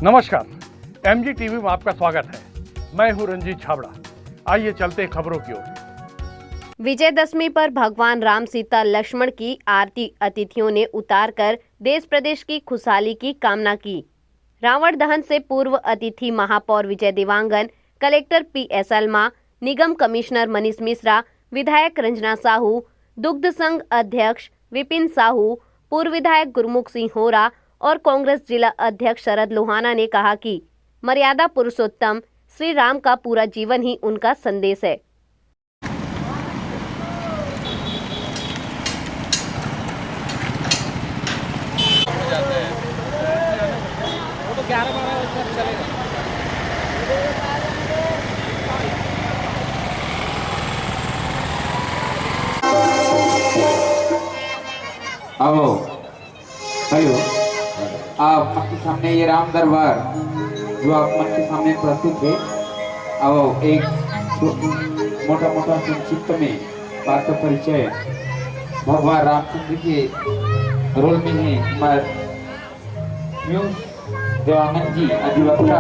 नमस्कार, MG TV में आपका स्वागत है। मैं हूं रंजीत छाबड़ा। आइए चलते हैं खबरों की ओर। विजयदशमी पर भगवान राम सीता लक्ष्मण की आरती अतिथियों ने उतारकर देश प्रदेश की खुशहाली की कामना की। रावण दहन से पूर्व अतिथि महापौर विजय देवांगन, कलेक्टर पीएस अल्मा, निगम कमिश्नर मनीष मिश्रा, विधायक रंजना साहू, दुग्ध संघ अध्यक्ष विपिन साहू, पूर्व विधायक गुरमुख सिंह होरा और कांग्रेस जिला अध्यक्ष शरद लोहाना ने कहा कि मर्यादा पुरुषोत्तम श्री राम का पूरा जीवन ही उनका संदेश है। आओ हेलो, आप आपके सामने ये राम दरबार जो आप मन के सामने प्रस्तुत है, आओ एक मोटा मोटा संक्षिप्त में पात्र परिचय भगवान रामचंद्र के रोल में है हमारे देवांगन जी अधिवक्ता।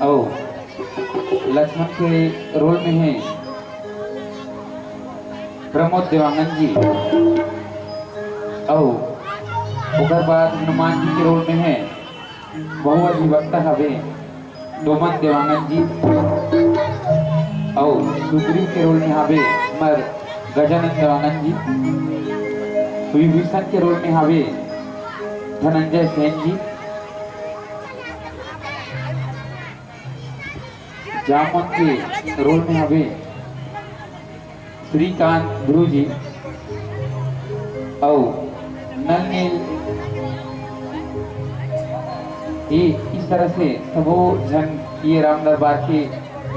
आओ लक्ष्मण के रोल में है प्रमोद देवांगन जी। आओ उसके बाद हनुमान जी के रोल में है बहु अधिवक्ता हवे डोमन देवांगन जी। आओ सुग्रीव के रोल में हवे हमार गजानन देवांगन जी। विभीषण के रोल में हवे धनंजय सेन जी। जामन के रोल में हवे श्रीकांत ध्रुव जी। और नल नील ये इस तरह से सबो जन ये राम दरबार के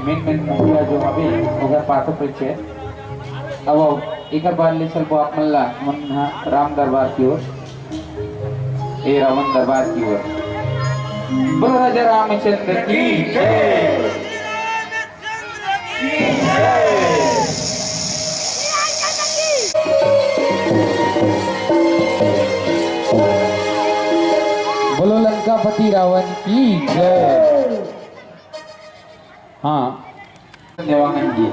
मेन मुखिया जो हवे ओकर पात्र परिचय। अब एक बार ले चल आप मल्ला मन राम दरबार की ओर, ए रावण दरबार की ओर। बोलो राजा रामचंद्र की जय। बोलो लंकापति रावण की जय। हाँ देवांगन जी।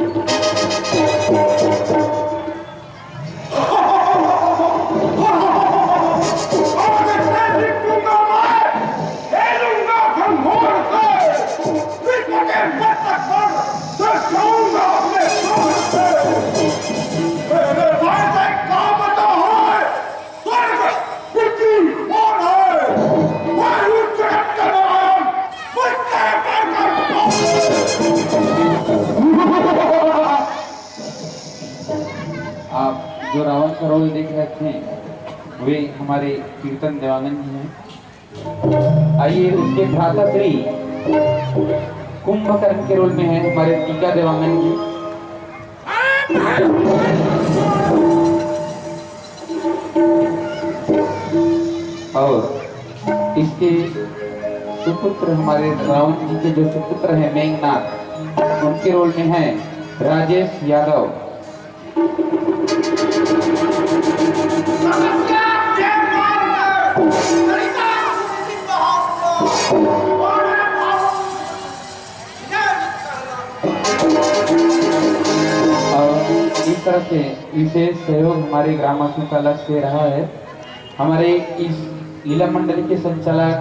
आप जो रावण का रोल देख रहे थे वे हमारे कीर्तन देवांगन जी हैं। आइए उसके भ्राता श्री कुंभकर्ण के रोल में है हमारे टीका देवांगन जी। और इसके सुपुत्र हमारे रावण जी के जो सुपुत्र हैं मेघनाथ, उनके रोल में है राजेश यादव। इस तरह से विशेष सहयोग हमारे ग्रामवासियों का लक्ष्य रहा है। हमारे इस लीला मंडली के संचालक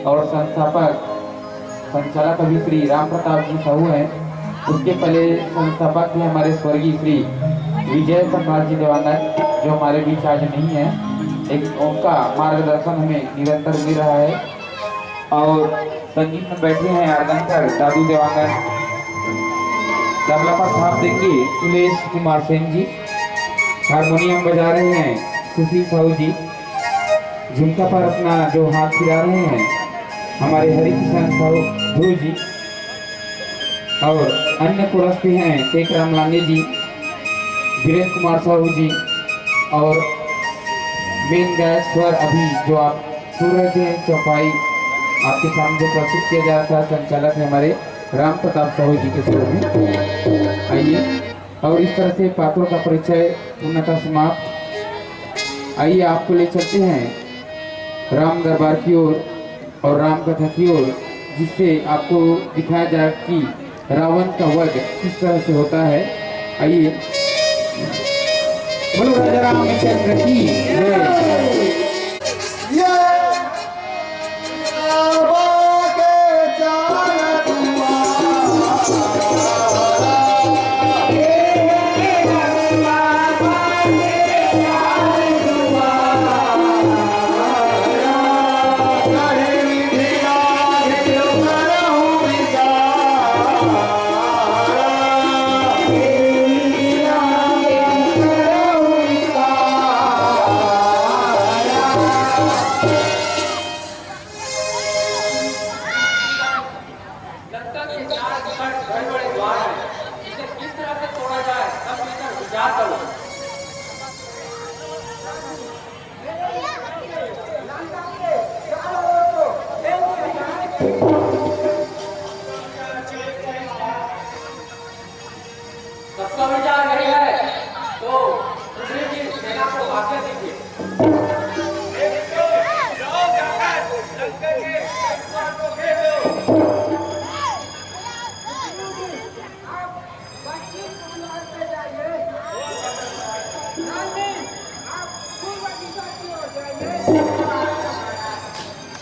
और संचालक अभी श्री राम प्रताप जी साहू हैं। उसके पहले संस्थापक थे हमारे स्वर्गीय श्री विजय प्रकाश जी देवांगन, जो हमारे बीच आज नहीं है। एक उनका मार्गदर्शन हमें निरंतर मिल रहा है। और संगीत में बैठे हैं आर्गनकर दादू देवांगन, तबला पर थाप देंगे सुलेश कुमार सेन जी, हारमोनियम बजा रहे हैं सुशील साहू जी, झुमका पर अपना जो हाथ फिरा रहे हैं हमारे हरिकिशन साहू ध्रुव जी, और अन्य पुरस्कार हैं टेक राम लांगे जी, वीरेंद्र कुमार साहू जी, और मेन गायक स्वर अभी जो आप सुन रहे थे चौपाई आपके सामने जो प्रस्तुत किया जा रहा था, संचालक है हमारे राम प्रताप साहू जी के स्वर में। आइए और इस तरह से पात्रों का परिचय पूर्णतः समाप्त। आइए आपको ले चलते हैं राम दरबार की ओर और राम कथा की ओर, जिससे आपको दिखाया जाए कि रावण का वध किस तरह से होता है। आइए, बोलो राजा रामचंद्र की जय। सबका विचार यही है, तो सुग्रीव जी सेना को आज्ञा दीजिए।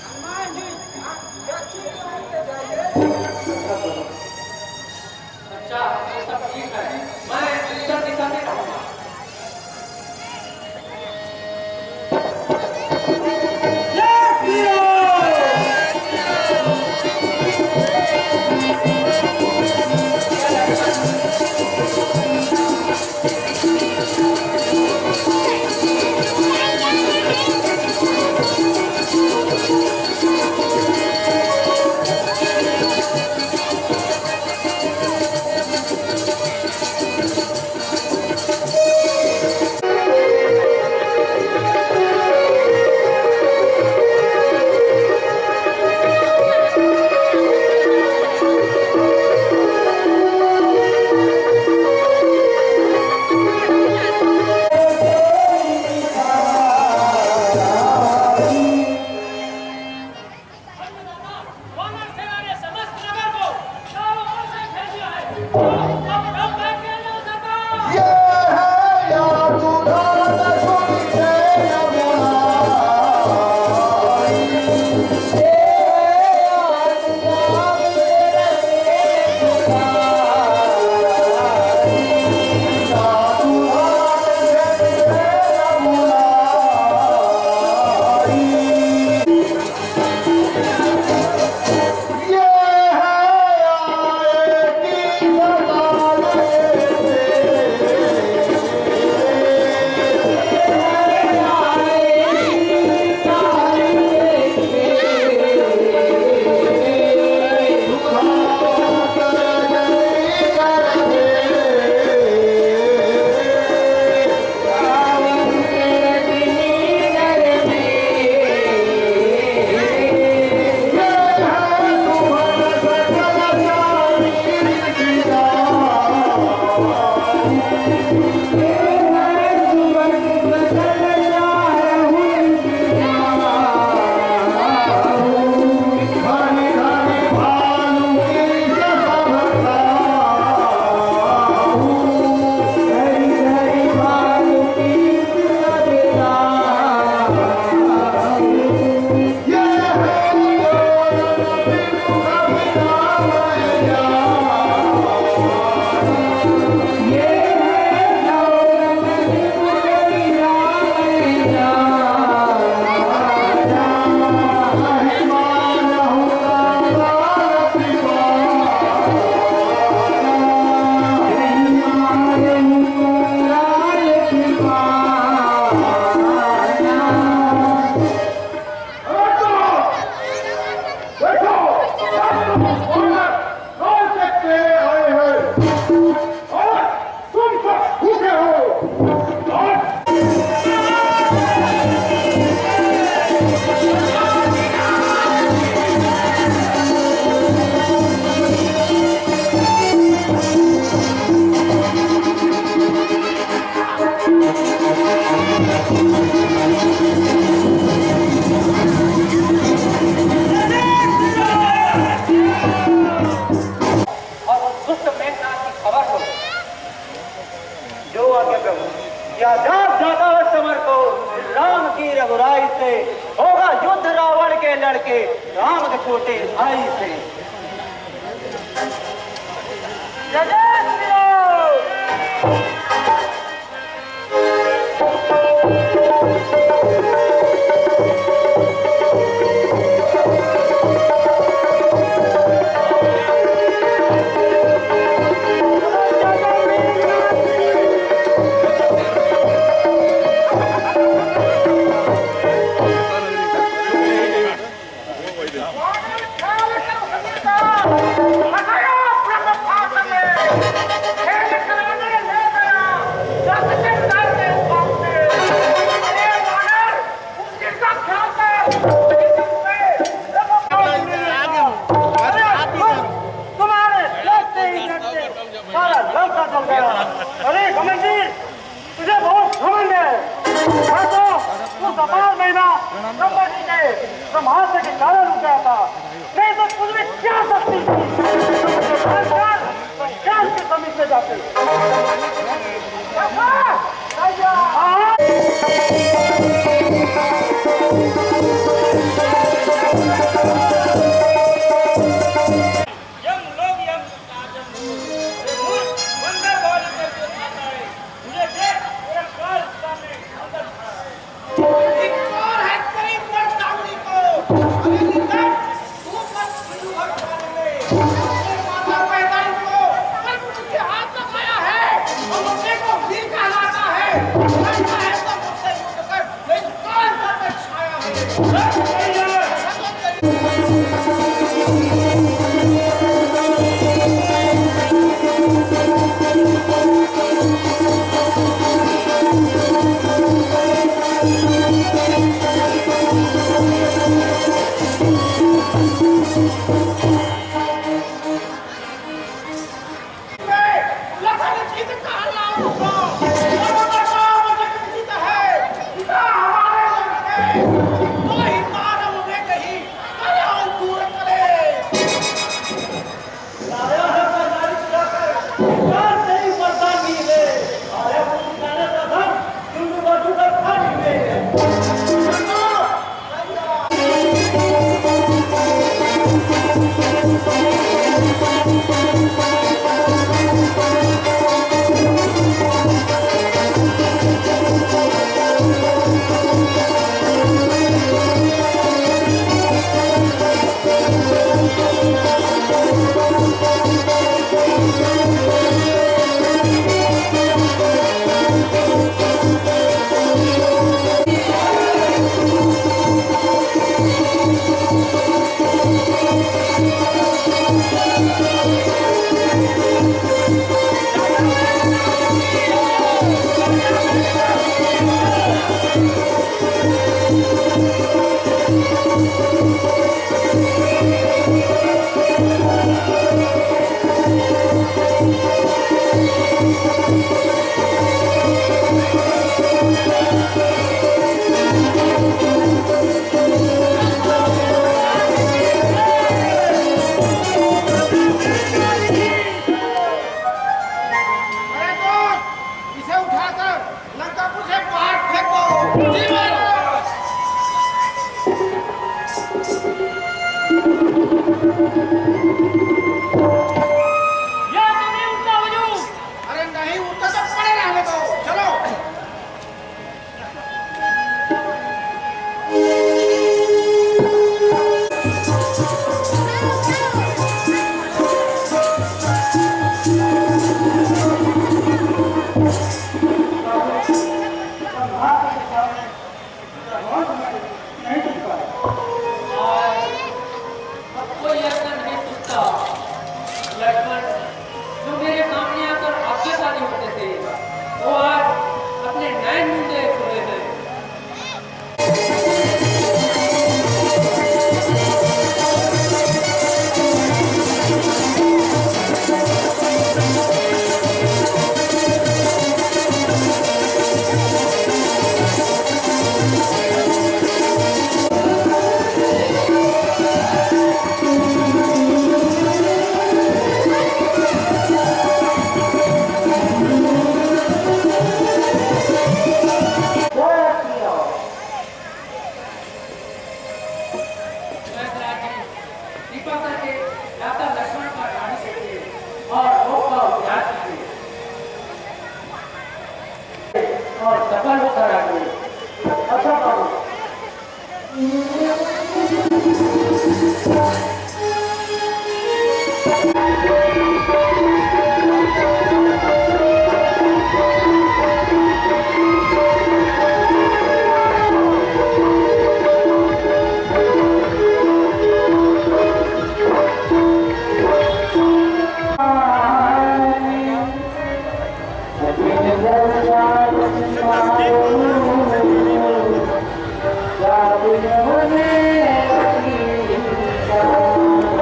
हनुमान जी आप दक्षिण भाई से, होगा युद्ध रावण के लड़के राम के छोटे भाई से। जय जय श्री राम। अरे घमंडी, तुझे बहुत घमंड है। मैं तो तू कपाल महीना ब्रह्माजी के ब्रह्मास्त्र के कारण रुक गया था, नहीं तो तुझमें क्या शक्ति थी। क्या के समीप से जाते और सफल होकर आगे। अच्छा बाबू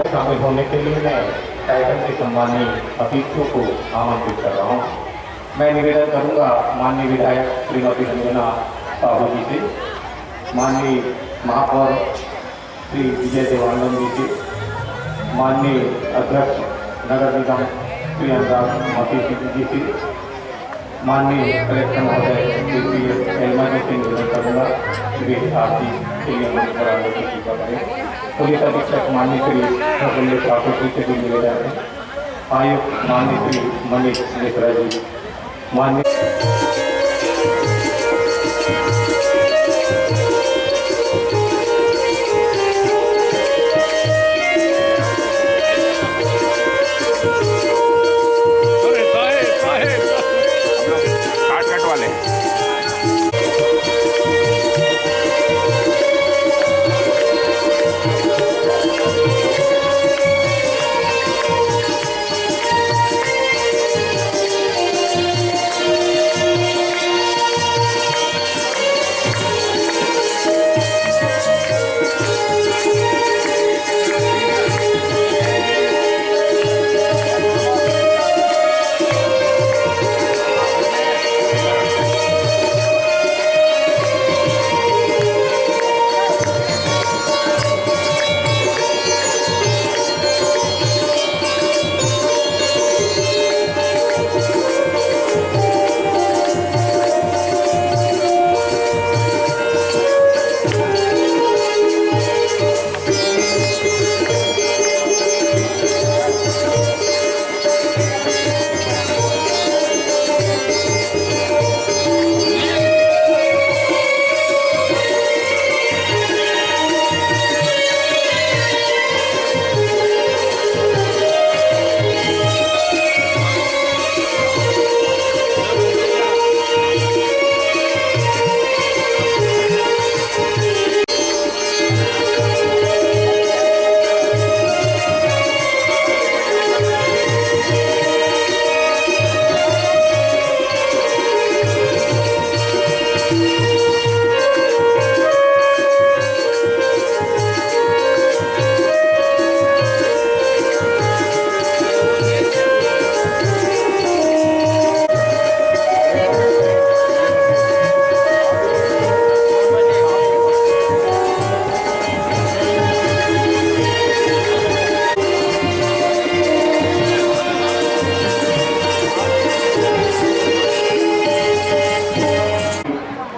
शामिल होने के लिए मैं टाइटल से सम्मानित अतिथियों को आमंत्रित कर रहा हूँ। मैं निवेदन करूँगा माननीय विधायक श्रीमती रंजना साहू जी से, माननीय महापौर श्री विजय देवानंद जी से, माननीय अध्यक्ष नगर निगम श्री अनुराग मोती जी से, माननीय कलेक्टर महोदय श्री एलमा जी से निवेदन करूँगा वे आरती के लिए मंच पर आने की कृपा करें। पुलिस अधीक्षक माननीय श्री प्रफुल्ल ठाकुर जी से भी निवेदन है। आयुक्त माननीय श्री मनीष मिश्रा जी, माननीय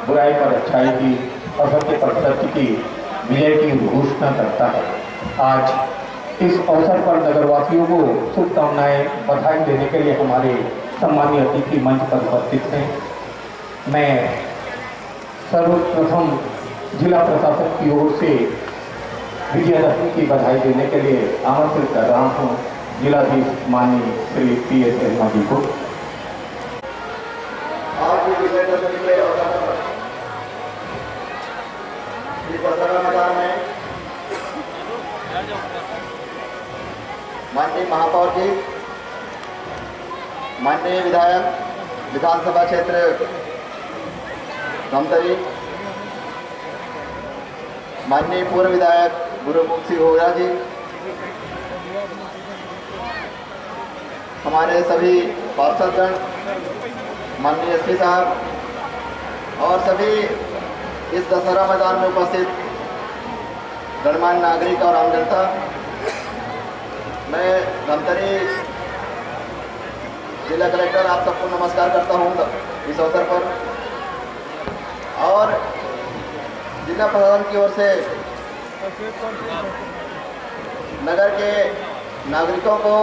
बुराई पर अच्छाई की, असत्य पर सत्य की विजय की घोषणा करता है। आज इस अवसर पर नगरवासियों को शुभकामनाएं बधाई देने के लिए हमारे सम्मानीय अतिथि मंच पर उपस्थित हैं। मैं सर्वप्रथम जिला प्रशासन की ओर से विजयदशमी की बधाई देने के लिए आमंत्रित कर रहा हूँ जिलाधीश माननीय श्री PS एलमा जी को। आज विजयदशमी के अवसर पर दशहरा मैदान में माननीय महापौर जी, माननीय विधायक विधानसभा क्षेत्र धमतरी, माननीय पूर्व विधायक गुरुमुख सिंह होरा जी, हमारे सभी पार्षदगण, माननीय एसपी साहब और सभी इस दशहरा मैदान में उपस्थित गणमान्य नागरिक और आम जनता, मैं धमतरी जिला कलेक्टर आप सबको नमस्कार करता हूं इस अवसर पर। और जिला प्रशासन की ओर से नगर के नागरिकों को,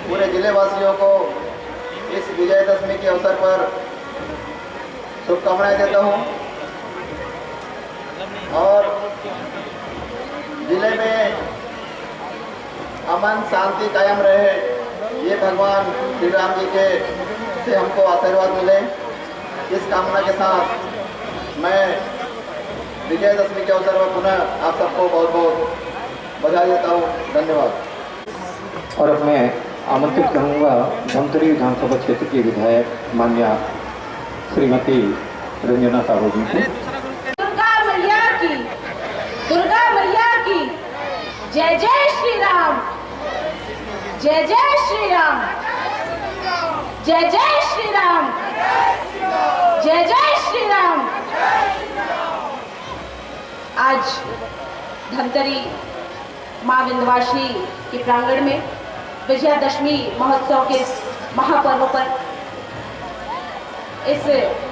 पूरे जिले वासियों को इस विजयदशमी के अवसर पर शुभकामनाएं देता हूँ और जिले में अमन शांति कायम रहे, ये भगवान श्री राम जी के से हमको आशीर्वाद मिले। इस कामना के साथ मैं विजयदशमी के अवसर पर पुनः आप सबको बहुत बहुत बधाई देता हूँ। धन्यवाद। और अब मैं आमंत्रित करूंगा धमतरी विधानसभा क्षेत्र की विधायक मान्या श्रीमती रंजना साहू जी को। दुर्गा मैया की जय जय श्री राम, जय जय श्री राम, जय जय श्री राम, जय जय श्री राम। आज धमतरी मां विंध्यवासिनी के प्रांगण में विजयादशमी महोत्सव के महापर्व पर इस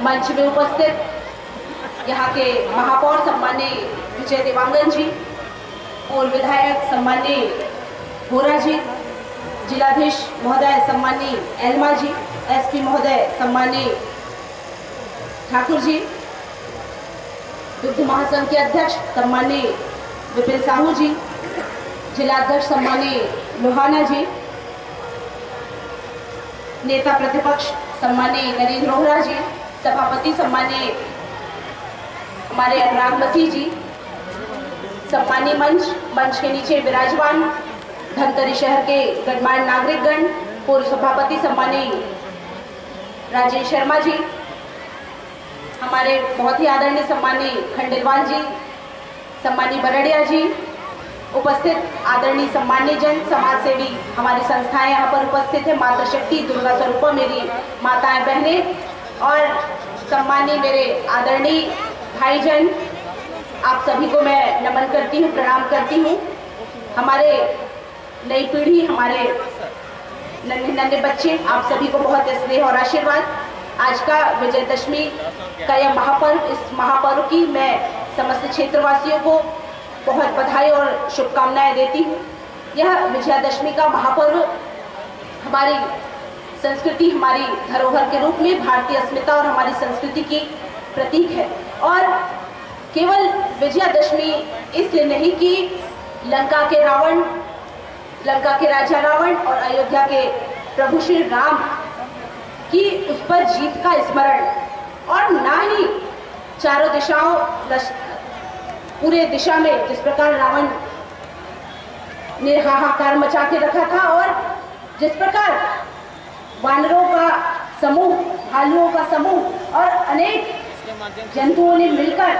मंच में उपस्थित यहाँ के महापौर सम्माननीय विजय देवांगन जी और विधायक सम्माननीय भोरा जी, जिलाधीश महोदय सम्माननीय एलमा जी, एसपी महोदय सम्माननीय ठाकुर जी, दुग्ध महासंघ के अध्यक्ष सम्माननीय विपिन साहू जी, जिलाध्यक्ष सम्माननीय लोहाना जी, नेता प्रतिपक्ष सम्माननीय नरेंद्र रोहरा जी, सभापति सम्माननीय हमारे अनुराग मसीह जी, सम्मानीय मंच के नीचे विराजमान धमतरी शहर के गणमान्य नागरिकगण, पूर्व सभापति सम्मानीय राजेश शर्मा जी, हमारे बहुत ही आदरणीय सम्मानीय खंडेलवाल जी, सम्मानीय बरड़िया जी, उपस्थित आदरणीय सम्मान्य जन, समाज सेवी हमारी संस्थाएं यहाँ पर उपस्थित है, माता शक्ति, दुर्गा स्वरूपा मेरी माताएं बहनें और सम्मानीय मेरे आदरणीय भाईजन, आप सभी को मैं नमन करती हूँ, प्रणाम करती हूँ। हमारे नई पीढ़ी, हमारे नन्हे नन्हे बच्चे, आप सभी को बहुत स्नेह और आशीर्वाद। आज का विजयदशमी का यह महापर्व, इस महापर्व की मैं समस्त क्षेत्रवासियों को बहुत बधाई और शुभकामनाएं देती हूँ। यह विजयादशमी का महापर्व हमारी संस्कृति, हमारी धरोहर के रूप में भारतीय अस्मिता और हमारी संस्कृति की प्रतीक है। और केवल विजयादशमी इसलिए नहीं कि लंका के राजा रावण और अयोध्या के प्रभु श्री राम की उस पर जीत का स्मरण, और ना ही चारों दिशाओं पूरे दिशा में जिस प्रकार रावण ने हाहाकार मचा के रखा था और जिस प्रकार वानरों का समूह, भालुओं का समूह और अनेक जंतुओं ने मिलकर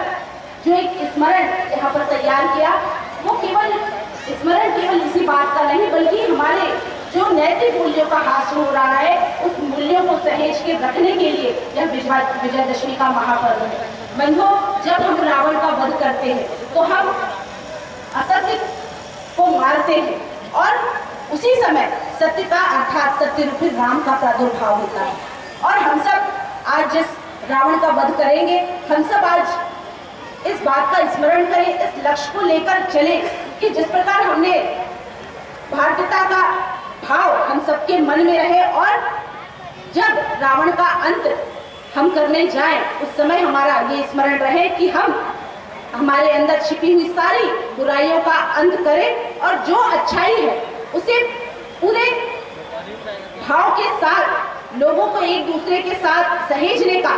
जो एक स्मरण यहाँ पर तैयार किया, वो केवल स्मरण केवल इसी बात का नहीं बल्कि हमारे जो नैतिक मूल्यों का हास हो रहा है, उस मूल्यों को सहेज के रखने के लिए यह विजयादशमी का महापर्व है। बंधुओं, जब हम रावण का वध करते हैं तो हम असत्य को मारते हैं और उसी समय सत्य का अर्थात सत्य रूपी राम का प्रादुर्भाव होता है। और हम सब आज जिस रावण का वध करेंगे, हम सब आज इस बात का स्मरण करें, इस लक्ष्य को लेकर चले कि जिस प्रकार हमने भारतीयता का भाव हम सबके मन में रहे और जब रावण का अंत हम करने जाएं उस समय हमारा ये स्मरण रहे कि हम हमारे अंदर छिपी हुई सारी बुराइयों का अंत करें और जो अच्छाई है उसे पूरे भाव के साथ लोगों को एक दूसरे के साथ सहेजने का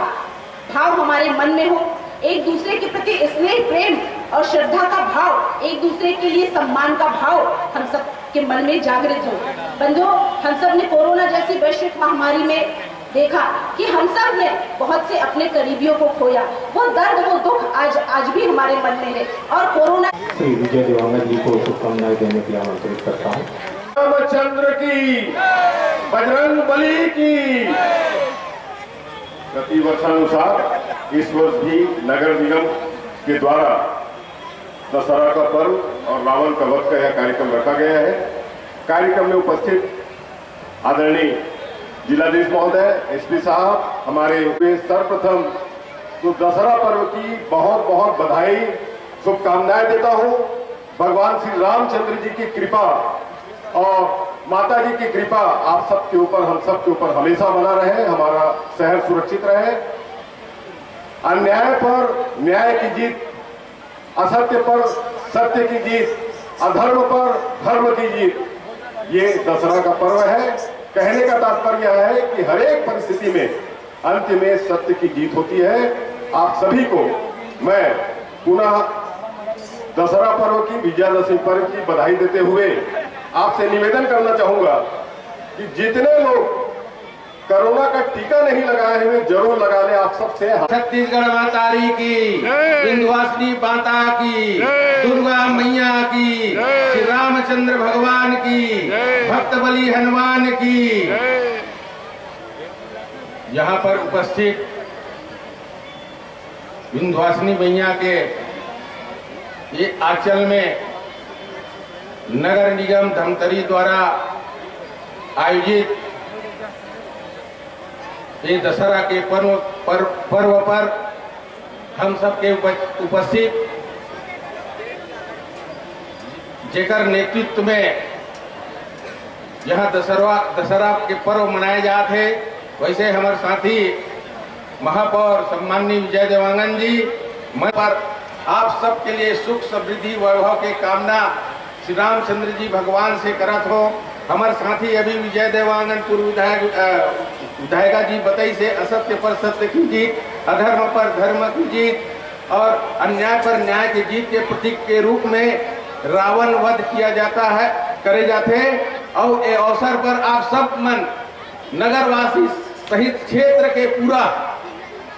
भाव हमारे मन में हो, एक दूसरे के प्रति स्नेह, प्रेम और श्रद्धा का भाव, एक दूसरे के लिए सम्मान का भाव हम सब के मन में जागृत हो। बंधुओं, हम सब ने कोरोना जैसी वैश्विक महामारी में देखा कि हम सब ने बहुत से अपने करीबियों को खोया। वो दर्द, वो दुख आज भी हमारे मन में है। और कोरोना श्री विजय देवांगन जी को शुभकामनाएं देने के लिए आमंत्रित करता हूँ। रामचंद्र की, बजरंग बली की। प्रति वर्षानुसार इस वर्ष भी नगर निगम के द्वारा दशहरा का पर्व और रावण का वध का यह कार्यक्रम रखा गया है। कार्यक्रम में उपस्थित आदरणीय जिलाधीश महोदय, एसपी साहब, हमारे सर्वप्रथम तो दशहरा पर्व की बहुत बहुत बधाई, शुभकामनाएं देता हूं। भगवान श्री रामचंद्र जी की कृपा और माता जी की कृपा आप सबके ऊपर, हम सबके ऊपर हमेशा बना रहे, हमारा शहर सुरक्षित रहे। अन्याय पर न्याय की जीत, असत्य पर सत्य की जीत, अधर्म पर धर्म की जीत, ये दशहरा का पर्व है। कहने का तात्पर्य है कि हर एक परिस्थिति में अंत में सत्य की जीत होती है। आप सभी को मैं पुनः दशहरा पर्व की, विजयादशमी पर्व की बधाई देते हुए आपसे निवेदन करना चाहूंगा कि जितने लोग कोरोना का टीका नहीं लगाए हुए जरूर लगा ले। आप सबसे छत्तीसगढ़ मातारी की, विंध्यवासिनी माता की, दुर्गा मैया की, श्री रामचंद्र भगवान की, भक्त बली हनुमान की। यहाँ पर उपस्थित विंध्यवासिनी मैया के ये आंचल में नगर निगम धमतरी द्वारा आयोजित ये दशहरा के पर्व पर हम सबके उपस्थित जेकर नेतृत्व में यहाँ दशहरा के पर्व मनाए जाते हैं, वैसे हमारे साथी महापौर सम्माननीय विजय देवांगन जी मैं पर आप सबके लिए सुख समृद्धि वैभव के कामना श्री रामचंद्र जी भगवान से करत हो। हमारे साथी अभी विजय देवांगन पूर्व विधायिका जी बताई से असत्य पर सत्य की जीत, अधर्म पर धर्म की जीत और अन्याय पर न्याय की जीत के प्रतीक के रूप में रावण वध किया जाता है, करे जाते हैं। और ये अवसर पर आप सब मन नगरवासी सहित क्षेत्र के पूरा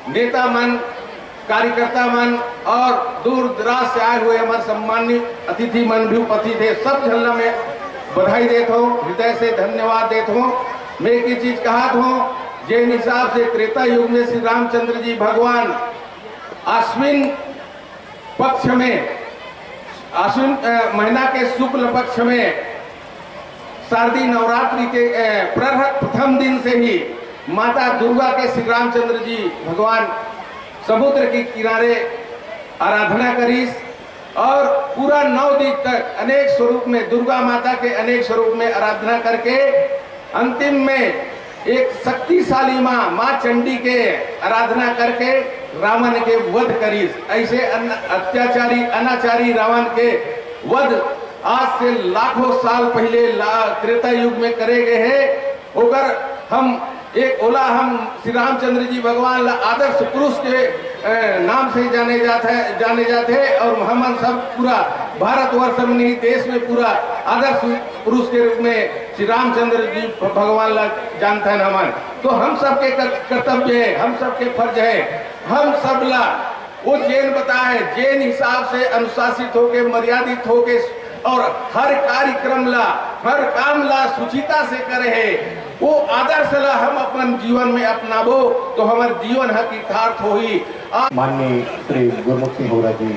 नेता मन, कार्यकर्ता मन और दूर दराज से आए हुए हमारे सम्मानित अतिथि मन भी उपस्थित थे। सब झल्ला में बधाई देता हूँ, हृदय से धन्यवाद देता हूँ। मैं एक चीज कहा हूँ, जिन हिसाब से त्रेता युग में श्री रामचंद्र जी भगवान आश्विन पक्ष में, आश्विन महीना के शुक्ल पक्ष में शारदीय नवरात्रि के प्रथम दिन से ही माता दुर्गा के श्री रामचंद्र जी भगवान समुद्र के किनारे आराधना करीस और पूरा 9 दिन तक अनेक स्वरूप में दुर्गा माता के अनेक स्वरूप में आराधना करके अंतिम में एक शक्तिशाली माँ चंडी के आराधना करके रावण के वध करीस। ऐसे अत्याचारी अनाचारी रावण के वध आज से लाखों साल पहले त्रेता युग में करे गए हैं। ओकर हम एक ओला हम श्री रामचंद्र जी भगवान आदर्श पुरुष के नाम से जाने जाते हैं और हम सब पूरा भारतवर्ष में नहीं देश में पूरा आदर्श पुरुष के रूप में श्री रामचंद्र जी भगवान जानते हैं हमारे। तो हम सबके कर्तव्य है, हम सबके फर्ज है, हम सब ला वो जैन बताए जैन हिसाब से अनुशासित होके मर्यादित होके और हर कार्यक्रम ला हर काम ला सुचिता से करे है। वो आदर्श ला हम अपन जीवन में अपनाबो तो हमारे जीवन हकीकत होई। माननीय श्री गुरमुख सिंह होरा जी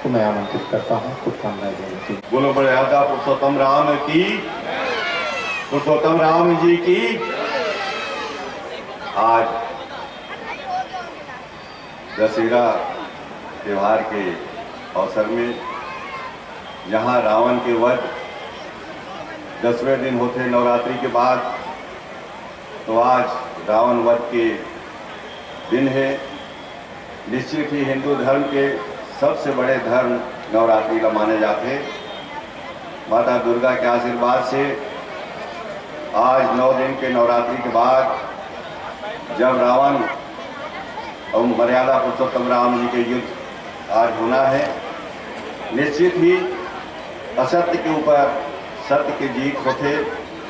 को मैं आमंत्रित करता हूँ कुछ कामनाएं देने की। बोलो बड़े आदा पुरुषोत्तम राम की, पुरुषोत्तम राम जी की। आज दशहरा त्योहार के अवसर में जहाँ रावण के वध 10वें दिन होते नवरात्रि के बाद, तो आज रावण वध के दिन है। निश्चित ही हिंदू धर्म के सबसे बड़े धर्म नवरात्रि का माने जाते हैं। माता दुर्गा के आशीर्वाद से आज 9 दिन के नवरात्रि के बाद जब रावण और मर्यादा पुरुषोत्तम राम जी के युद्ध आज होना है, निश्चित ही असत्य के ऊपर सत्य की जीत होते।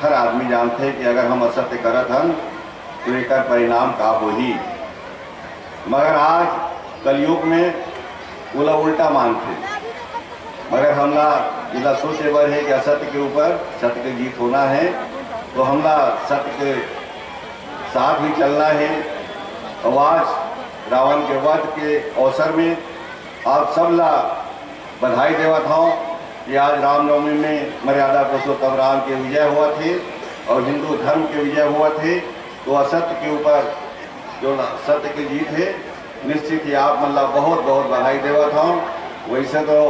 हर आदमी जानते हैं कि अगर हम असत्य करत हन तो एक परिणाम का हो ही, मगर आज कलयुग में वो लोग उल्टा मानते। मगर हमला जिला सोचे बर है कि असत्य के ऊपर सत्य की जीत होना है, तो हमला सत्य के साथ ही चलना है। और आज रावण के वध के अवसर में आप सब ला बधाई देवत हूँ कि आज रामनवमी में मर्यादा पुरुषोत्तम राम के विजय हुआ थे और हिंदू धर्म के विजय हुआ थे। तो असत्य के ऊपर जो सत्य की जीत है, निश्चित ही आप मतलब बहुत बहुत बधाई देवत हूँ। वैसे तो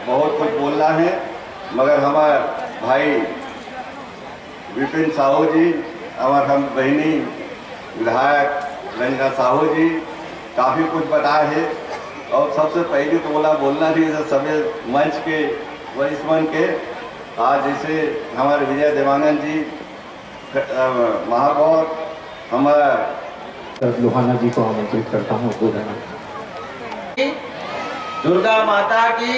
बहुत कुछ बोलना है, मगर हमारे भाई विपिन साहू जी, हमारे हम बहनी विधायक रंजना साहू जी काफ़ी कुछ बताया है। और सबसे पहले तो बोलना नहीं है सभी मंच के वरिष्ठमन के। आज जैसे हमारे विजय देवांगन जी महापौर, हमारे लोहाना जी को आमंत्रित करता हूँ बोलना। दुर्गा माता की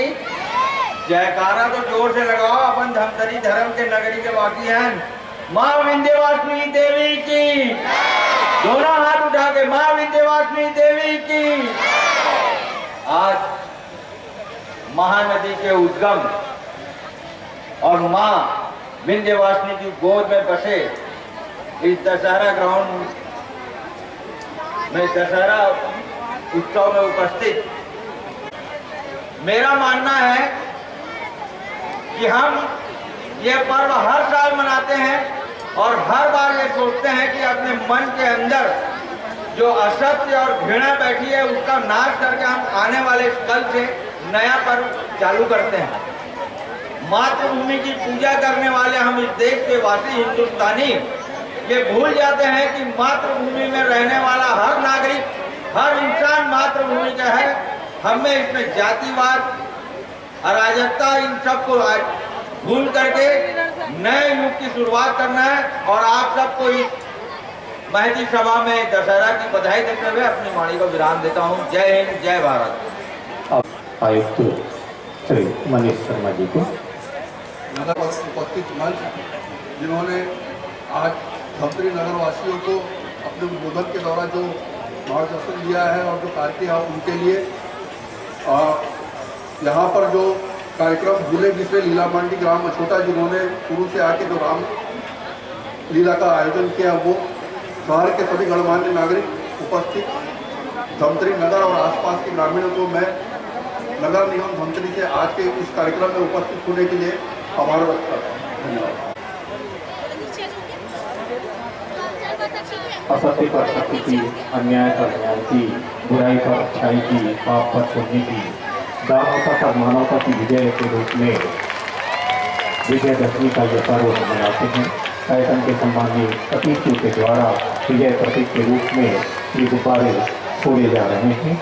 जयकारा तो जोर से लगाओ। अपन धमतरी धर्म के नगरी के बाकी हैं। माँ विंध्यवासिनी देवी की, दोनों हाथ उठा के माँ विंध्यवासिनी देवी की। आज महानदी के उद्गम और माँ विंध्यवासिनी की गोद में बसे इस दशहरा ग्राउंड में, दशहरा उत्सव में उपस्थित, मेरा मानना है कि हम ये पर्व हर साल मनाते हैं और हर बार ये सोचते हैं कि अपने मन के अंदर जो असत्य और घृणा बैठी है उसका नाश करके हम आने वाले कल से नया पर्व चालू करते हैं। मातृभूमि की पूजा करने वाले हम इस देश के वासी हिंदुस्तानी ये भूल जाते हैं कि मातृभूमि में रहने वाला हर नागरिक, हर इंसान मातृभूमि का है। हमें इसमें जातिवाद, अराजकता, इन सब को भूल करके नए युग की शुरुआत करना है। और आप सबको इस महती सभा में दशहरा की बधाई देते हुए अपनी वाणी को विराम देता हूँ। जय हिंद, जय भारत। अब आयुक्त श्री मनीष शर्मा जी को। नगर पर उपस्थित मंच, जिन्होंने आज धमतरी नगर वासियों को अपने उद्बोधन के द्वारा जो मार्गदर्शन दिया है और जो कार्य किया उनके लिए, यहाँ पर जो कार्यक्रम झूले बिसरे लीला मंडी ग्राम मछोटा, जिन्होंने शुरू से आके जो राम लीला का आयोजन किया, वो शहर के सभी गणमान्य नागरिक उपस्थित धमतरी नगर और आसपास के ग्रामीणों को मैं नगर निगम धमतरी से आज के इस कार्यक्रम में उपस्थित होने के लिए आभार व्यक्त करता हूँ। धन्यवाद। असत्य पर सत्य की, अन्याय पर न्याय की, बुराई पर अच्छाई की, पाप पर पुण्य की, दानवता पर मानवता की विजय के रूप में विजयदशमी का यह पर्व हम मनाते हैं। कार्यक्रम के सम्मानीय अतिथियों के द्वारा विजय प्रतीक के रूप में ये गुब्बारे छोड़े जा रहे हैं।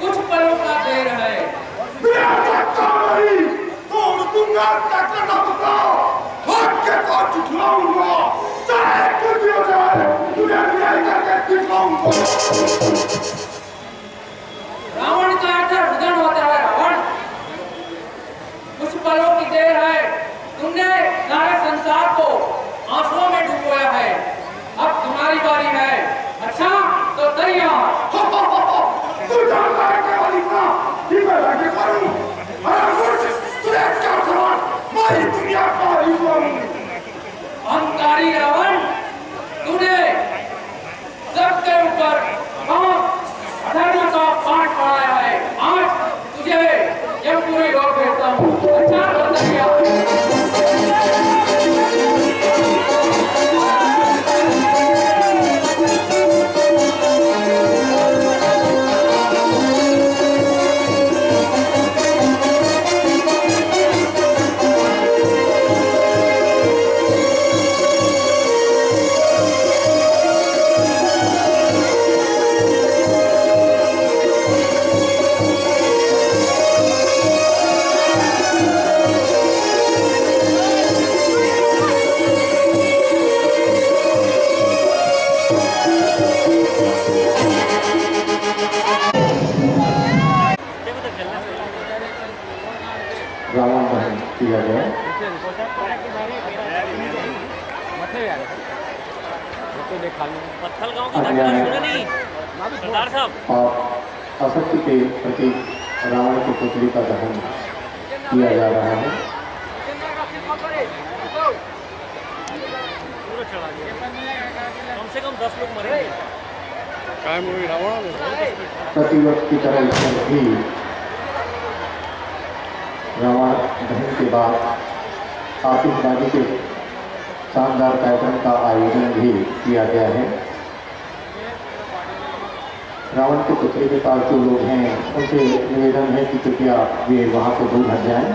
कुछ पलों का देर है, तोड़ दूंगा, हाथ के पास उठलाऊंगा, चाहे कुछ भी हो जाए, तुझे न्याय करके दिखलाऊंगा। रावण का हृदय होता है। रावण, कुछ पलों की देर है, तुमने सारे संसार को आंसुओं में डुबोया है, अब तुम्हारी बारी है। अच्छा तो तैयार। तू जानता है केवल इतना कि मैं आगे करूं, तुझे क्या सवाल, मैं दुनिया का ईश्वर हूं। अहंकारी रावण, तूने सबके ऊपर धर्म का पाठ पढ़ाया है। आज तुझे यह पूरी रोक देता हूँ। अच्छा तो तैयार। रावण दहन किया गया। पत्थल गांव की घटना सुने नहीं सरदार साहब। और असत्य के प्रति रावण की पुतली का दहन किया जा रहा है। कम से कम 10 लोग मरेंगे। प्रतिवर्ष की तरह इसमें भी रावण दहन के बाद आतिशबाजी के शानदार कार्यक्रम का आयोजन भी किया गया है। रावण के पुतले के पास जो लोग हैं उनसे निवेदन है कि कृपया वे वहाँ से दूर हट जाएं।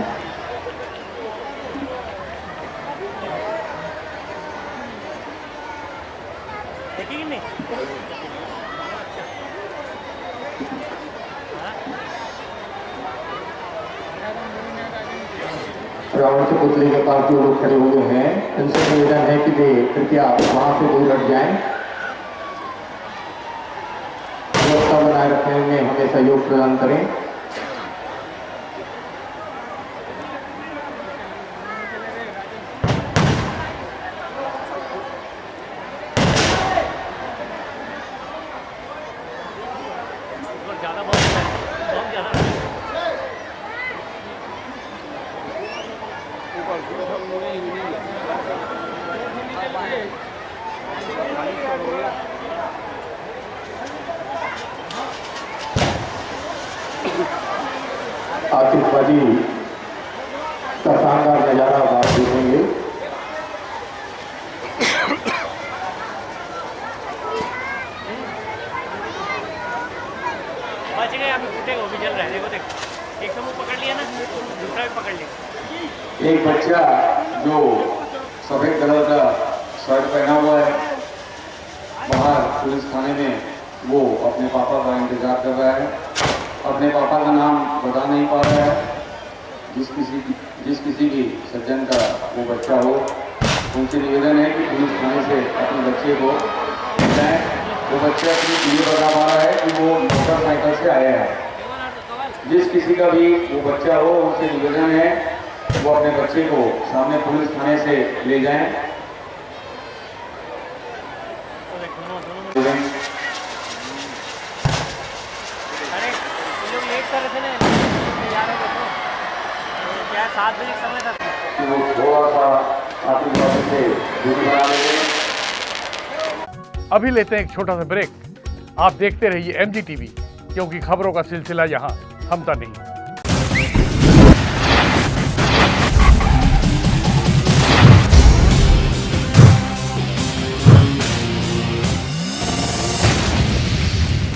रावण के पुतले के पास जो लोग खड़े हुए हैं उनसे निवेदन है कि वे कृपया वहाँ से दूर हट जाएं। व्यवस्था बनाए रखने में हमें सहयोग प्रदान करें। आतिशबाजी का शानदार नजारा आप देखेंगे। बच गए, अभी फूटेगा, वो भी जल रहा है। देखो देखो, एक समूह पकड़ लिया ना, दूसरा भी पकड़ लिया। एक बच्चा जो सफेद कलर का शर्ट पहना हुआ है बाहर पुलिस थाने में, वो अपने पापा का इंतजार कर रहा है। अपने पापा का नाम बता नहीं पा रहा है। जिस किसी भी सज्जन का वो बच्चा हो, उनसे निवेदन है कि पुलिस थाने से अपने बच्चे को जाए। वो बच्चा अपनी ये बता पा रहा है कि वो मोटरसाइकिल से आया है। जिस किसी का भी वो बच्चा हो, उनसे निवेदन है वो अपने बच्चे को सामने पुलिस थाने से ले जाएं। अरे ये लोग लेट कर रहे थे ना, तैयार हो गए तो क्या 7 बजे समय था कि वो थोड़ा सा आतिशबाजी से दूरी बना लेंगे। अभी लेते हैं एक छोटा सा ब्रेक। आप देखते रहिए MG TV, क्योंकि खबरों का सिलसिला यहाँ थमता नहीं।